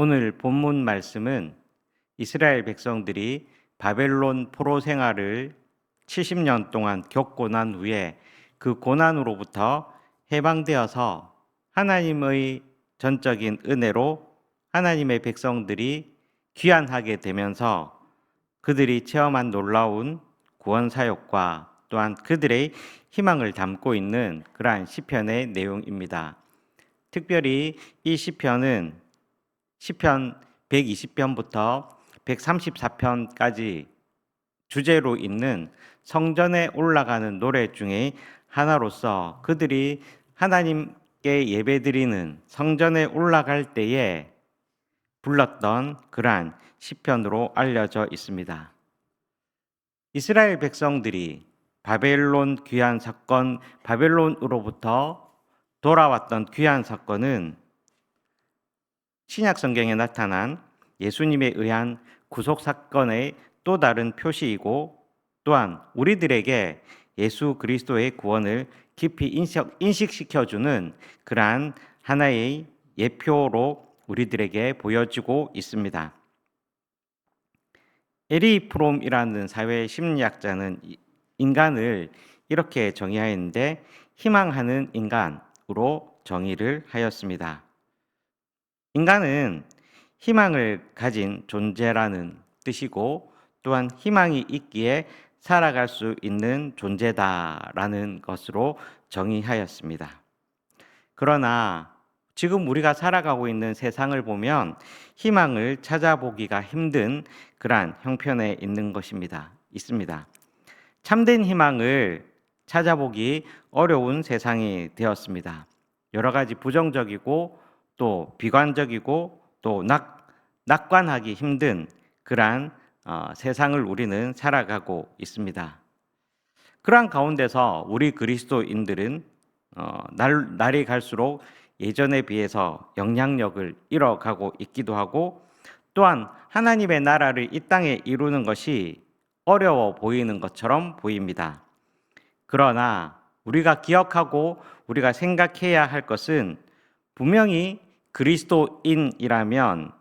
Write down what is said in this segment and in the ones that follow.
오늘 본문 말씀은 이스라엘 백성들이 바벨론 포로 생활을 70년 동안 겪고 난 후에 그 고난으로부터 해방되어서 하나님의 전적인 은혜로 하나님의 백성들이 귀환하게 되면서 그들이 체험한 놀라운 구원 사역과 또한 그들의 희망을 담고 있는 그러한 시편의 내용입니다. 특별히 이 시편은 시편 120편부터 134편까지 주제로 있는 성전에 올라가는 노래 중에 하나로서 그들이 하나님께 예배드리는 성전에 올라갈 때에 불렀던 그러한 시편으로 알려져 있습니다. 이스라엘 백성들이 바벨론 귀환 사건, 바벨론으로부터 돌아왔던 귀환 사건은 신약 성경에 나타난 예수님에 의한 구속 사건의 또 다른 표시이고 또한 우리들에게 예수 그리스도의 구원을 깊이 인식시켜주는 그러한 하나의 예표로 우리들에게 보여지고 있습니다. 에리 프롬이라는 사회 심리학자는 인간을 이렇게 정의하였는데 희망하는 인간으로 정의를 하였습니다. 인간은 희망을 가진 존재라는 뜻이고 또한 희망이 있기에 살아갈 수 있는 존재다라는 것으로 정의하였습니다. 그러나 지금 우리가 살아가고 있는 세상을 보면 희망을 찾아보기가 힘든 그러한 형편에 있는 것입니다. 있습니다. 참된 희망을 찾아보기 어려운 세상이 되었습니다. 여러 가지 부정적이고 또 비관적이고 또 낙관하기 힘든 그러한 세상을 우리는 살아가고 있습니다. 그러한 가운데서 우리 그리스도인들은 날이 갈수록 예전에 비해서 영향력을 잃어가고 있기도 하고 또한 하나님의 나라를 이 땅에 이루는 것이 어려워 보이는 것처럼 보입니다. 그러나 우리가 기억하고 우리가 생각해야 할 것은 분명히 그리스도인이라면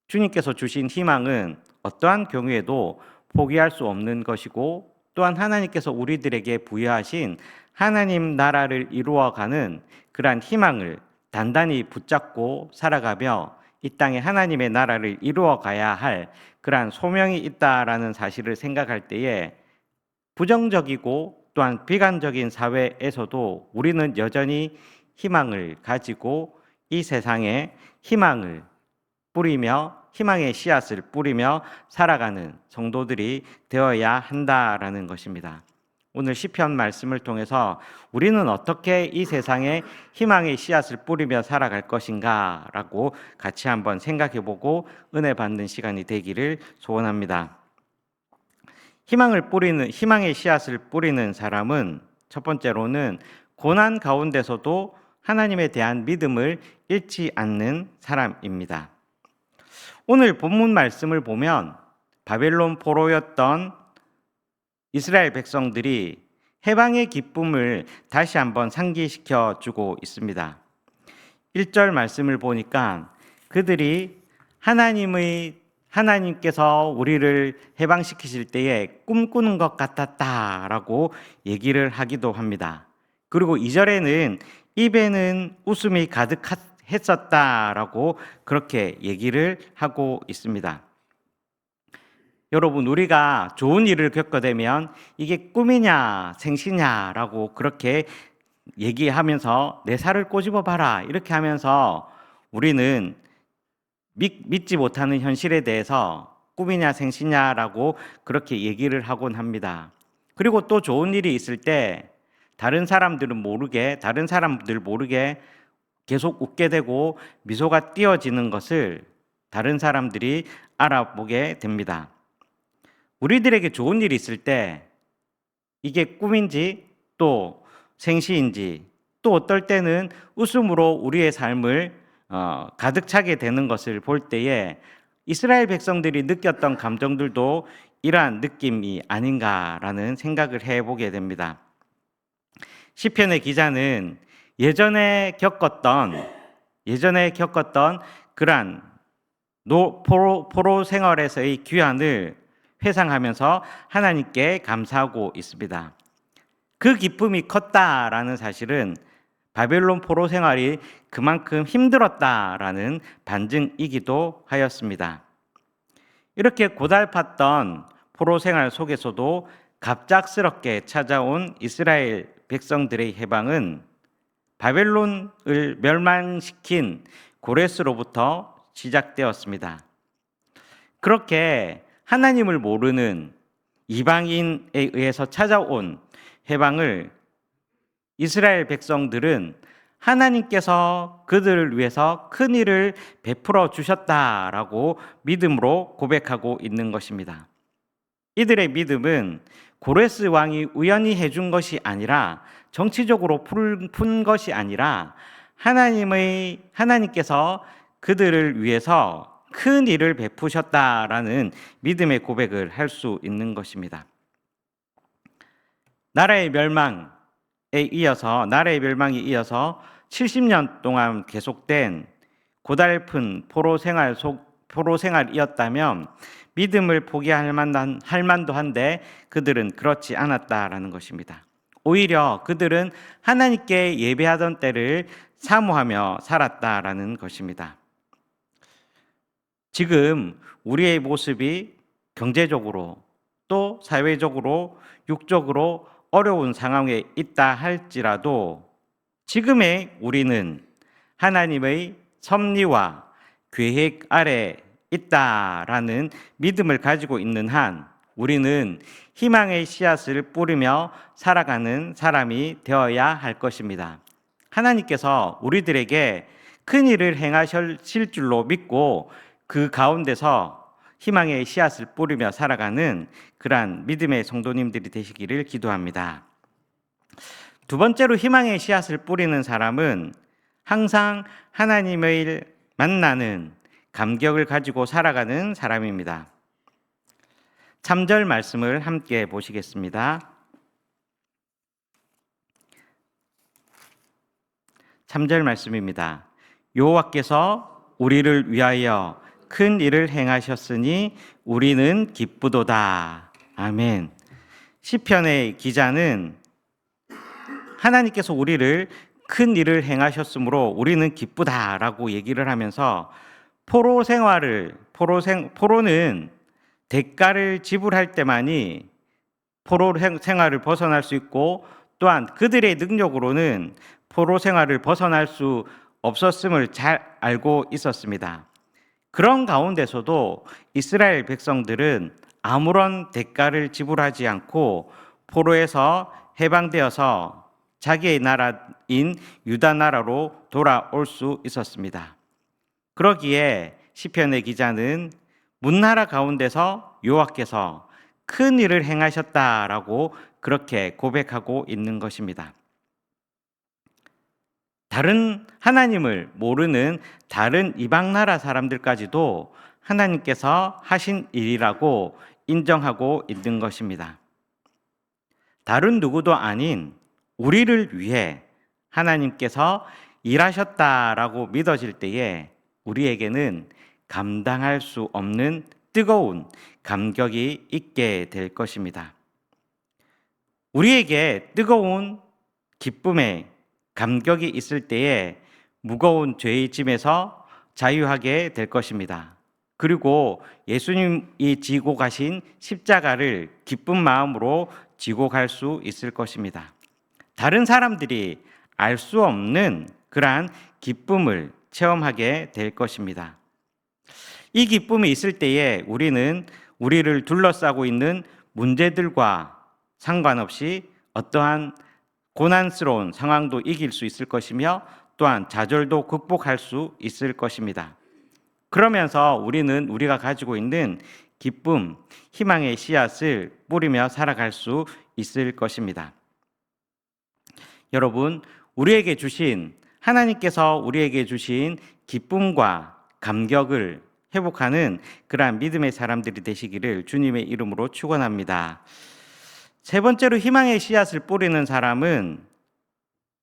주님께서 주신 희망은 어떠한 경우에도 포기할 수 없는 것이고 또한 하나님께서 우리들에게 부여하신 하나님 나라를 이루어가는 그러한 희망을 단단히 붙잡고 살아가며 이 땅에 하나님의 나라를 이루어가야 할 그러한 소명이 있다라는 사실을 생각할 때에 부정적이고 또한 비관적인 사회에서도 우리는 여전히 희망을 가지고 이 세상에 희망을 뿌리며 희망의 씨앗을 뿌리며 살아가는 성도들이 되어야 한다라는 것입니다. 오늘 시편 말씀을 통해서 우리는 어떻게 이 세상에 희망의 씨앗을 뿌리며 살아갈 것인가라고 같이 한번 생각해보고 은혜 받는 시간이 되기를 소원합니다. 희망의 씨앗을 뿌리는 사람은 첫 번째로는 고난 가운데서도 하나님에 대한 믿음을 잃지 않는 사람입니다. 오늘 본문 말씀을 보면 바벨론 포로였던 이스라엘 백성들이 해방의 기쁨을 다시 한번 상기시켜 주고 있습니다. 1절 말씀을 보니까 그들이 하나님께서 우리를 해방시키실 때에 꿈꾸는 것 같았다라고 얘기를 하기도 합니다. 그리고 2절에는 입에는 웃음이 가득했었다라고 그렇게 얘기를 하고 있습니다. 여러분, 우리가 좋은 일을 겪어되면 이게 꿈이냐 생시냐라고 그렇게 얘기하면서 내 살을 꼬집어 봐라 이렇게 하면서 우리는 믿지 못하는 현실에 대해서 꿈이냐 생시냐라고 그렇게 얘기를 하곤 합니다. 그리고 또 좋은 일이 있을 때 다른 사람들 모르게 계속 웃게 되고 미소가 띄어지는 것을 다른 사람들이 알아보게 됩니다. 우리들에게 좋은 일이 있을 때 이게 꿈인지 또 생시인지 또 어떨 때는 웃음으로 우리의 삶을 가득 차게 되는 것을 볼 때에 이스라엘 백성들이 느꼈던 감정들도 이러한 느낌이 아닌가라는 생각을 해보게 됩니다. 시편의 기자는 예전에 겪었던 그러한 포로 생활에서의 귀환을 회상하면서 하나님께 감사하고 있습니다. 그 기쁨이 컸다라는 사실은 바벨론 포로 생활이 그만큼 힘들었다라는 반증이기도 하였습니다. 이렇게 고달팠던 포로 생활 속에서도 갑작스럽게 찾아온 이스라엘 백성들의 해방은 바벨론을 멸망시킨 고레스로부터 시작되었습니다. 그렇게 하나님을 모르는 이방인에 의해서 찾아온 해방을 이스라엘 백성들은 하나님께서 그들을 위해서 큰 일을 베풀어 주셨다라고 믿음으로 고백하고 있는 것입니다. 이들의 믿음은 고레스 왕이 우연히 해준 것이 아니라 정치적으로 푼 것이 아니라 하나님께서 그들을 위해서 큰 일을 베푸셨다라는 믿음의 고백을 할 수 있는 것입니다. 나라의 멸망이 이어서 70년 동안 계속된 고달픈 포로 생활이었다면 믿음을 포기할 만도 한데 그들은 그렇지 않았다라는 것입니다. 오히려 그들은 하나님께 예배하던 때를 사모하며 살았다라는 것입니다. 지금 우리의 모습이 경제적으로 또 사회적으로 육적으로 어려운 상황에 있다 할지라도 지금의 우리는 하나님의 섭리와 계획 아래 있다라는 믿음을 가지고 있는 한 우리는 희망의 씨앗을 뿌리며 살아가는 사람이 되어야 할 것입니다. 하나님께서 우리들에게 큰 일을 행하실 줄로 믿고 그 가운데서 희망의 씨앗을 뿌리며 살아가는 그러한 믿음의 성도님들이 되시기를 기도합니다. 두 번째로 희망의 씨앗을 뿌리는 사람은 항상 하나님을 만나는 감격을 가지고 살아가는 사람입니다. 3절 말씀을 함께 보시겠습니다. 3절 말씀입니다. 여호와께서 우리를 위하여 큰 일을 행하셨으니 우리는 기쁘도다. 아멘. 시편의 기자는 하나님께서 우리를 큰 일을 행하셨으므로 우리는 기쁘다라고 얘기를 하면서 포로는 대가를 지불할 때만이 포로 생활을 벗어날 수 있고 또한 그들의 능력으로는 포로 생활을 벗어날 수 없었음을 잘 알고 있었습니다. 그런 가운데서도 이스라엘 백성들은 아무런 대가를 지불하지 않고 포로에서 해방되어서 자기의 나라인 유다 나라로 돌아올 수 있었습니다. 그러기에 시편의 기자는 문나라 가운데서 여호와께서 큰 일을 행하셨다라고 그렇게 고백하고 있는 것입니다. 다른 하나님을 모르는 다른 이방 나라 사람들까지도 하나님께서 하신 일이라고 인정하고 있는 것입니다. 다른 누구도 아닌 우리를 위해 하나님께서 일하셨다라고 믿어질 때에 우리에게는 감당할 수 없는 뜨거운 감격이 있게 될 것입니다. 우리에게 뜨거운 기쁨의 감격이 있을 때에 무거운 죄의 짐에서 자유하게 될 것입니다. 그리고 예수님이 지고 가신 십자가를 기쁜 마음으로 지고 갈 수 있을 것입니다. 다른 사람들이 알 수 없는 그러한 기쁨을 체험하게 될 것입니다. 이 기쁨이 있을 때에 우리는 우리를 둘러싸고 있는 문제들과 상관없이 어떠한 고난스러운 상황도 이길 수 있을 것이며 또한 좌절도 극복할 수 있을 것입니다. 그러면서 우리는 우리가 가지고 있는 기쁨, 희망의 씨앗을 뿌리며 살아갈 수 있을 것입니다. 여러분, 하나님께서 우리에게 주신 기쁨과 감격을 회복하는 그러한 믿음의 사람들이 되시기를 주님의 이름으로 축원합니다. 세 번째로 희망의 씨앗을 뿌리는 사람은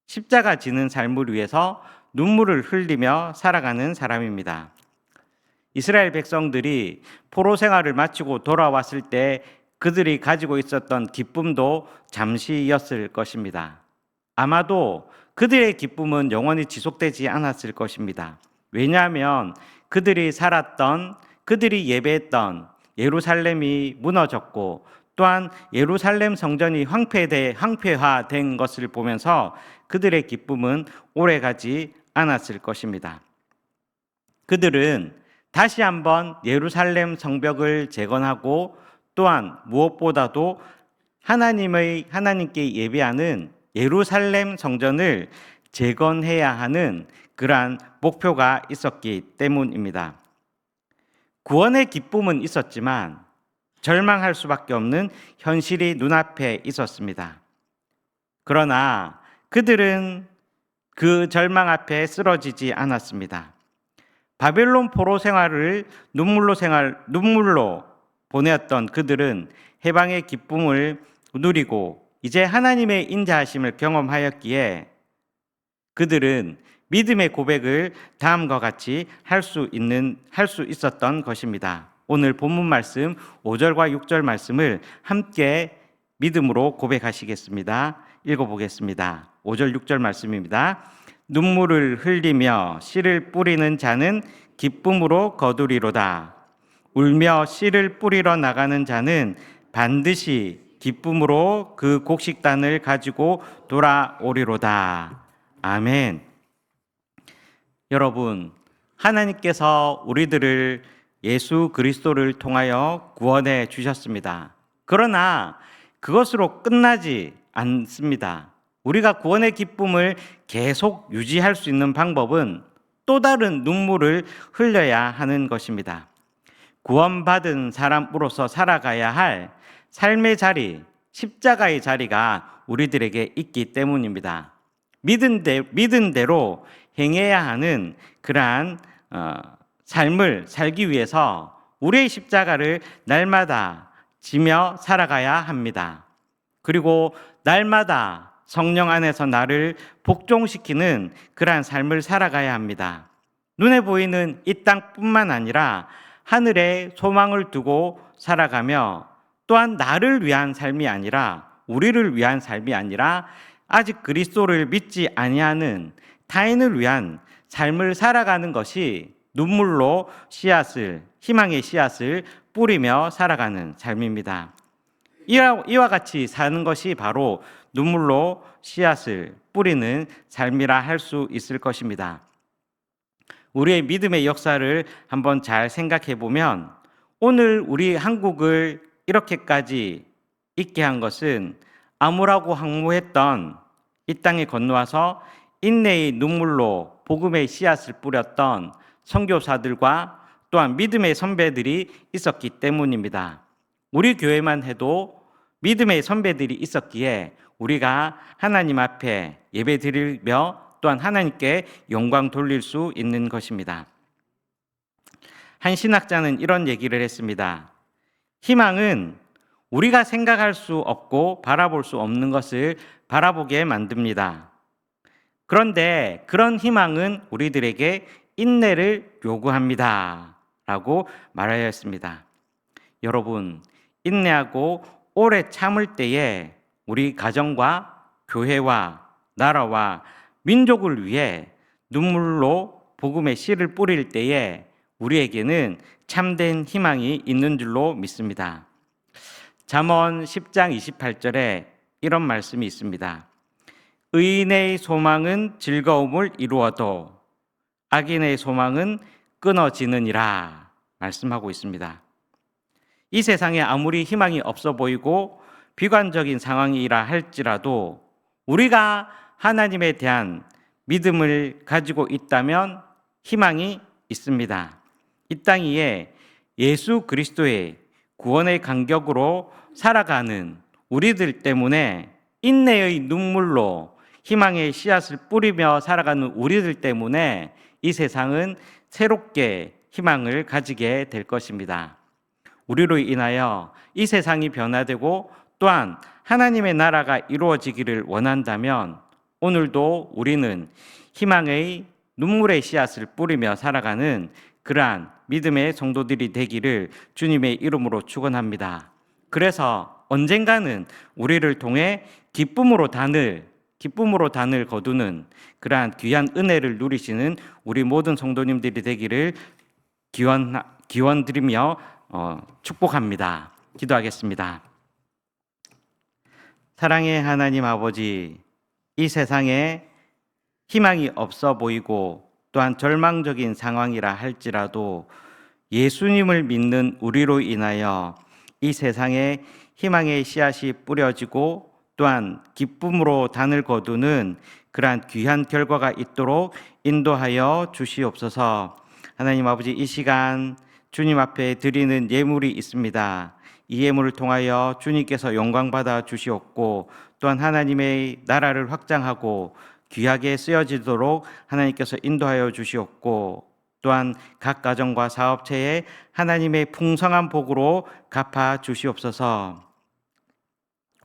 십자가 지는 삶을 위해서 눈물을 흘리며 살아가는 사람입니다. 이스라엘 백성들이 포로 생활을 마치고 돌아왔을 때 그들이 가지고 있었던 기쁨도 잠시였을 것입니다. 아마도 그들의 기쁨은 영원히 지속되지 않았을 것입니다. 왜냐하면 그들이 살았던, 그들이 예배했던 예루살렘이 무너졌고 또한 예루살렘 성전이 황폐화된 것을 보면서 그들의 기쁨은 오래가지 않았을 것입니다. 그들은 다시 한번 예루살렘 성벽을 재건하고 또한 무엇보다도 하나님께 예배하는 예루살렘 성전을 재건해야 하는 그러한 목표가 있었기 때문입니다. 구원의 기쁨은 있었지만 절망할 수밖에 없는 현실이 눈앞에 있었습니다. 그러나 그들은 그 절망 앞에 쓰러지지 않았습니다. 바벨론 포로 생활을 눈물로 보내었던 그들은 해방의 기쁨을 누리고 이제 하나님의 인자하심을 경험하였기에 그들은 믿음의 고백을 다음과 같이 할 수 있었던 것입니다. 오늘 본문 말씀 5절과 6절 말씀을 함께 믿음으로 고백하시겠습니다. 읽어보겠습니다. 5절 6절 말씀입니다. 눈물을 흘리며 씨를 뿌리는 자는 기쁨으로 거두리로다. 울며 씨를 뿌리러 나가는 자는 반드시 기쁨으로 그 곡식단을 가지고 돌아오리로다. 아멘. 여러분, 하나님께서 우리들을 예수 그리스도를 통하여 구원해 주셨습니다. 그러나 그것으로 끝나지 않습니다. 우리가 구원의 기쁨을 계속 유지할 수 있는 방법은 또 다른 눈물을 흘려야 하는 것입니다. 구원받은 사람으로서 살아가야 할 삶의 자리, 십자가의 자리가 우리들에게 있기 때문입니다. 믿은 대로 행해야 하는 그러한 삶을 살기 위해서 우리의 십자가를 날마다 지며 살아가야 합니다. 그리고 날마다 성령 안에서 나를 복종시키는 그러한 삶을 살아가야 합니다. 눈에 보이는 이 땅뿐만 아니라 하늘에 소망을 두고 살아가며 또한 나를 위한 삶이 아니라 우리를 위한 삶이 아니라 아직 그리스도를 믿지 아니하는 타인을 위한 삶을 살아가는 것이 눈물로 희망의 씨앗을 뿌리며 살아가는 삶입니다. 이와 같이 사는 것이 바로 눈물로 씨앗을 뿌리는 삶이라 할 수 있을 것입니다. 우리의 믿음의 역사를 한번 잘 생각해 보면 오늘 우리 한국을 이렇게까지 있게 한 것은 암울하고 황무했던 이 땅에 건너와서 인내의 눈물로 복음의 씨앗을 뿌렸던 선교사들과 또한 믿음의 선배들이 있었기 때문입니다. 우리 교회만 해도 믿음의 선배들이 있었기에 우리가 하나님 앞에 예배드리며 또한 하나님께 영광 돌릴 수 있는 것입니다. 한 신학자는 이런 얘기를 했습니다. 희망은 우리가 생각할 수 없고 바라볼 수 없는 것을 바라보게 만듭니다. 그런데 그런 희망은 우리들에게 인내를 요구합니다. 라고 말하였습니다. 여러분, 인내하고 오래 참을 때에 우리 가정과 교회와 나라와 민족을 위해 눈물로 복음의 씨를 뿌릴 때에 우리에게는 참된 희망이 있는 줄로 믿습니다. 잠언 10장 28절에 이런 말씀이 있습니다. 의인의 소망은 즐거움을 이루어도 악인의 소망은 끊어지느니라 말씀하고 있습니다. 이 세상에 아무리 희망이 없어 보이고 비관적인 상황이라 할지라도 우리가 하나님에 대한 믿음을 가지고 있다면 희망이 있습니다. 이 땅 위에 예수 그리스도의 구원의 간격으로 살아가는 우리들 때문에 인내의 눈물로 희망의 씨앗을 뿌리며 살아가는 우리들 때문에 이 세상은 새롭게 희망을 가지게 될 것입니다. 우리로 인하여 이 세상이 변화되고 또한 하나님의 나라가 이루어지기를 원한다면 오늘도 우리는 희망의 눈물의 씨앗을 뿌리며 살아가는 그러한 믿음의 성도들이 되기를 주님의 이름으로 축원합니다. 그래서 언젠가는 우리를 통해 기쁨으로 단을 거두는 그러한 귀한 은혜를 누리시는 우리 모든 성도님들이 되기를 기원드리며 축복합니다. 기도하겠습니다. 사랑의 하나님 아버지, 이 세상에 희망이 없어 보이고 또한 절망적인 상황이라 할지라도 예수님을 믿는 우리로 인하여 이 세상에 희망의 씨앗이 뿌려지고 또한 기쁨으로 단을 거두는 그러한 귀한 결과가 있도록 인도하여 주시옵소서. 하나님 아버지, 이 시간 주님 앞에 드리는 예물이 있습니다. 이 예물을 통하여 주님께서 영광받아 주시옵고 또한 하나님의 나라를 확장하고 귀하게 쓰여지도록 하나님께서 인도하여 주시옵고 또한 각 가정과 사업체에 하나님의 풍성한 복으로 갚아 주시옵소서.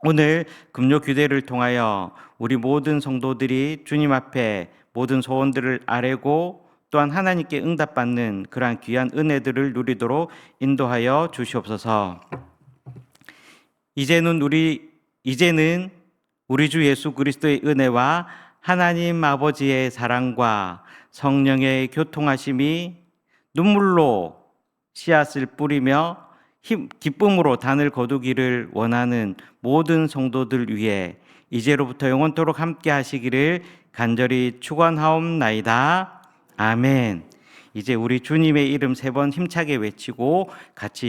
오늘 금요 규대를 통하여 우리 모든 성도들이 주님 앞에 모든 소원들을 아뢰고 또한 하나님께 응답받는 그러한 귀한 은혜들을 누리도록 인도하여 주시옵소서. 이제는 우리 주 예수 그리스도의 은혜와 하나님 아버지의 사랑과 성령의 교통하심이 눈물로 씨앗을 뿌리며 기쁨으로 단을 거두기를 원하는 모든 성도들 위해 이제로부터 영원토록 함께 하시기를 간절히 축원하옵나이다. 아멘. 이제 우리 주님의 이름 3번 힘차게 외치고 같이